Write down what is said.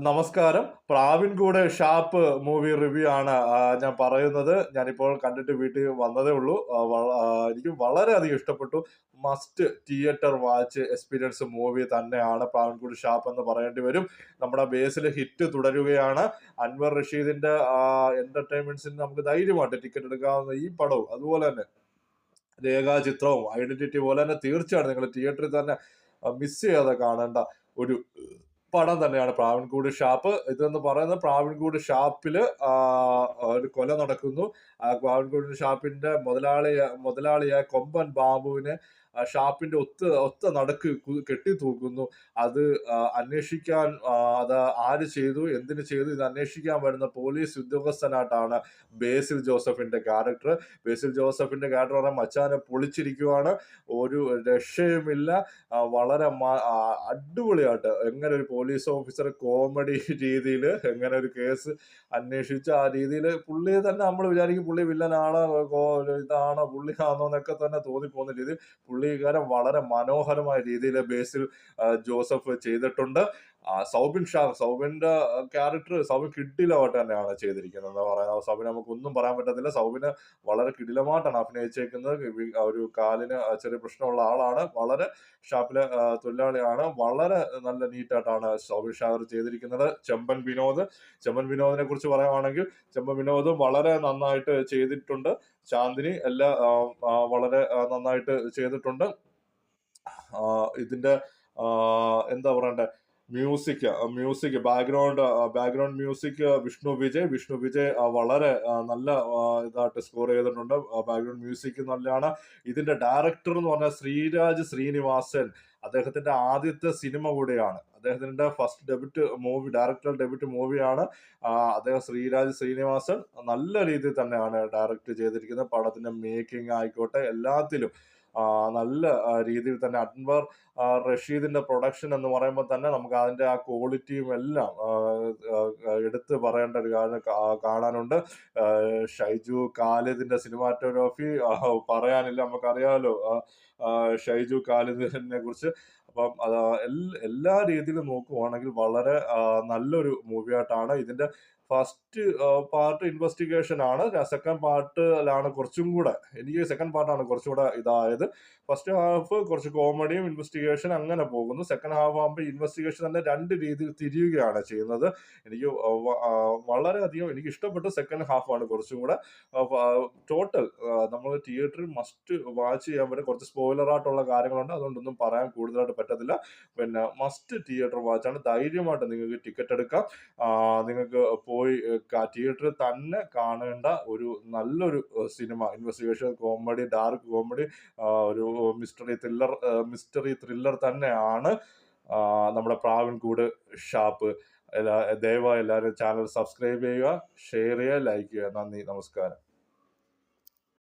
നമസ്കാരം. Pravinkoodu shop movie review ആണ് ഞാൻ പറയുന്നത്. ഞാനിപ്പോൾ കണ്ടിട്ട് വീട്ടിൽ വന്നതേ ഉള്ളൂ. എനിക്ക് വളരെയധികം ഇഷ്ടപ്പെട്ടു. Must theatre watch experience movie തന്നെയാണ് പ്രാവിൻകൂട് ഷാപ്പ് എന്ന് പറയേണ്ടി വരും. നമ്മുടെ ബേസിൽ ഹിറ്റ് തുടരുകയാണ്. അൻവർ റഷീദിന്റെ എന്റർടൈൻമെന്റ്സിന് നമുക്ക് ധൈര്യമായിട്ട് ടിക്കറ്റ് എടുക്കാവുന്ന ഈ പടവും അതുപോലെ തന്നെ രേഖാചിത്രവും ഐഡന്റിറ്റി പോലെ തന്നെ തീർച്ചയായിട്ടും നിങ്ങൾ തിയേറ്ററിൽ തന്നെ മിസ് ചെയ്യാതെ കാണേണ്ട ഒരു പടം തന്നെയാണ് പ്രാവൻകൂട് ഷാപ്പ്. ഇതെന്ന് പറയുന്നത് പ്രാവൻകൂട് ഷാപ്പില് ഒരു കൊല നടക്കുന്നു. ആ പ്രാവൻകൂട് ഷാപ്പിന്റെ മുതലാളിയായ കൊമ്പൻ ബാബുവിനെ ഷാപ്പിന്റെ ഒത്ത നടുക്ക് കെട്ടി തൂക്കുന്നു. അത് അന്വേഷിക്കാൻ അത് ആര് ചെയ്തു, എന്തിനു ചെയ്തു, ഇത് അന്വേഷിക്കാൻ വരുന്ന പോലീസ് ഉദ്യോഗസ്ഥനായിട്ടാണ് ബേസിൽ ജോസഫിന്റെ ക്യാരക്ടർ. ബേസിൽ ജോസഫിന്റെ ക്യാരക്ടർ പറഞ്ഞാൽ മച്ചാനെ പൊളിച്ചിരിക്കുവാണ്. ഒരു രക്ഷയുമില്ല. വളരെ അടിപൊളിയായിട്ട് എങ്ങനെ ഒരു പോലീസ് ഓഫീസർ കോമഡി രീതിയിൽ എങ്ങനെ ഒരു കേസ് അന്വേഷിച്ച് ആ രീതിയിൽ പുള്ളിയെ തന്നെ നമ്മൾ വിചാരിക്കും പുള്ളി വില്ലനാണ്, ഇതാണ് പുള്ളിയാണോ എന്നൊക്കെ തന്നെ തോന്നിപ്പോകുന്ന രീതിയിൽ പുള്ളിക്കാരൻ വളരെ മനോഹരമായ രീതിയിൽ ബേസിൽ ജോസഫ് ചെയ്തിട്ടുണ്ട്. സൗബിന്റെ ക്യാരക്ടർ സൗബിൻ കിഡിലമായിട്ട് തന്നെയാണ് ചെയ്തിരിക്കുന്നത്. എന്താ പറയാ, സൗബിന് നമുക്ക് ഒന്നും പറയാൻ പറ്റത്തില്ല. സൗബിന് വളരെ കിടിലമായിട്ടാണ് അഭിനയിച്ചേക്കുന്നത്. ഒരു കാലിന് ചെറിയ പ്രശ്നമുള്ള ആളാണ്. വളരെ ഷാപ്പിലെ തൊഴിലാളിയാണ്. വളരെ നല്ല നീറ്റായിട്ടാണ് സൗബിൻ ഷാഹർ ചെയ്തിരിക്കുന്നത്. ചെമ്പൻ വിനോദിനെ കുറിച്ച് പറയുവാണെങ്കിൽ ചെമ്പൻ വിനോദും വളരെ നന്നായിട്ട് ചെയ്തിട്ടുണ്ട്. ചാന്ദിനി എല്ലാം വളരെ നന്നായിട്ട് ചെയ്തിട്ടുണ്ട്. ഇതിന്റെ എന്താ പറയണ്ടേ, music background music Vishnu Vijay വളരെ നല്ല ഇതായിട്ട് സ്കോർ ചെയ്തിട്ടുണ്ട്. ബാക്ക്ഗ്രൗണ്ട് മ്യൂസിക് നല്ലതാണ്. ഇതിന്റെ ഡയറക്ടർ എന്ന് പറഞ്ഞാൽ ശ്രീരാജ് ശ്രീനിവാസൻ. അദ്ദേഹത്തിന്റെ ആദ്യത്തെ സിനിമ കൂടിയാണ്. അദ്ദേഹത്തിന്റെ ഡയറക്ടർ ഡെബ്യൂട്ട് മൂവിയാണ്. അദ്ദേഹം ശ്രീരാജ് ശ്രീനിവാസൻ നല്ല രീതിയിൽ തന്നെയാണ് ഡയറക്ട് ചെയ്തിരിക്കുന്നത്. പടത്തിന്റെ മേക്കിംഗ് ആയിക്കോട്ടെ എല്ലാത്തിലും നല്ല രീതിയിൽ തന്നെ അൻവർ റഷീദിന്റെ പ്രൊഡക്ഷൻ എന്ന് പറയുമ്പോൾ തന്നെ നമുക്ക് അതിന്റെ ആ ക്വാളിറ്റിയും എല്ലാം എടുത്ത് പറയേണ്ട ഒരു കാര്യം കാണാനുണ്ട്. ഷൈജു ഖാലിദിന്റെ സിനിമാറ്റോഗ്രാഫി പറയാനില്ല, നമുക്കറിയാമല്ലോ ഷൈജു ഖാലിദിനെ കുറിച്ച്. അപ്പം എല്ലാ രീതിയിലും നോക്കുവാണെങ്കിൽ വളരെ നല്ലൊരു മൂവിയായിട്ടാണ്. ഇതിന്റെ ഫസ്റ്റ് പാർട്ട് ഇൻവെസ്റ്റിഗേഷൻ ആണ്. സെക്കൻഡ് പാർട്ടിലാണ് കുറച്ചും കൂടെ, എനിക്ക് സെക്കൻഡ് പാർട്ടാണ് കുറച്ചും കൂടെ ഇതായത്. ഫസ്റ്റ് ഹാഫ് കുറച്ച് കോമഡിയും ഇൻവെസ്റ്റിഗേഷൻ അങ്ങനെ പോകുന്നു. സെക്കൻഡ് ഹാഫ് ആകുമ്പോൾ ഇൻവെസ്റ്റിഗേഷൻ തന്നെ രണ്ട് രീതിയിൽ തിരിയുകയാണ് ചെയ്യുന്നത്. എനിക്ക് വളരെയധികം എനിക്ക് ഇഷ്ടപ്പെട്ട സെക്കൻഡ് ഹാഫ് ആണ് കുറച്ചും കൂടെ. ടോട്ടൽ നമ്മൾ തിയേറ്ററിൽ മസ്റ്റ് വാച്ച് ചെയ്യാൻ പറ്റും. കുറച്ച് സ്പോയിലർ ആയിട്ടുള്ള കാര്യങ്ങളുണ്ട്, അതുകൊണ്ടൊന്നും പറയാൻ കൂടുതലായിട്ട് പറ്റത്തില്ല. പിന്നെ മസ്റ്റ് തിയേറ്റർ വാച്ചാണ്. ധൈര്യമായിട്ട് നിങ്ങൾക്ക് ടിക്കറ്റ് എടുക്കാം. നിങ്ങൾക്ക് പോയി തിയേറ്ററിൽ തന്നെ കാണേണ്ട ഒരു നല്ലൊരു cinema. Investigation comedy, dark comedy, ഒരു മിസ്റ്ററി ത്രില്ലർ തന്നെയാണ് നമ്മുടെ പ്രാവൻകൂട് ഷാപ്പ്. ദയവായി എല്ലാവരും ചാനൽ സബ്സ്ക്രൈബ് ചെയ്യുക, ഷെയർ ചെയ്യുക, ലൈക്ക് ചെയ്യുക. നന്ദി, നമസ്കാരം.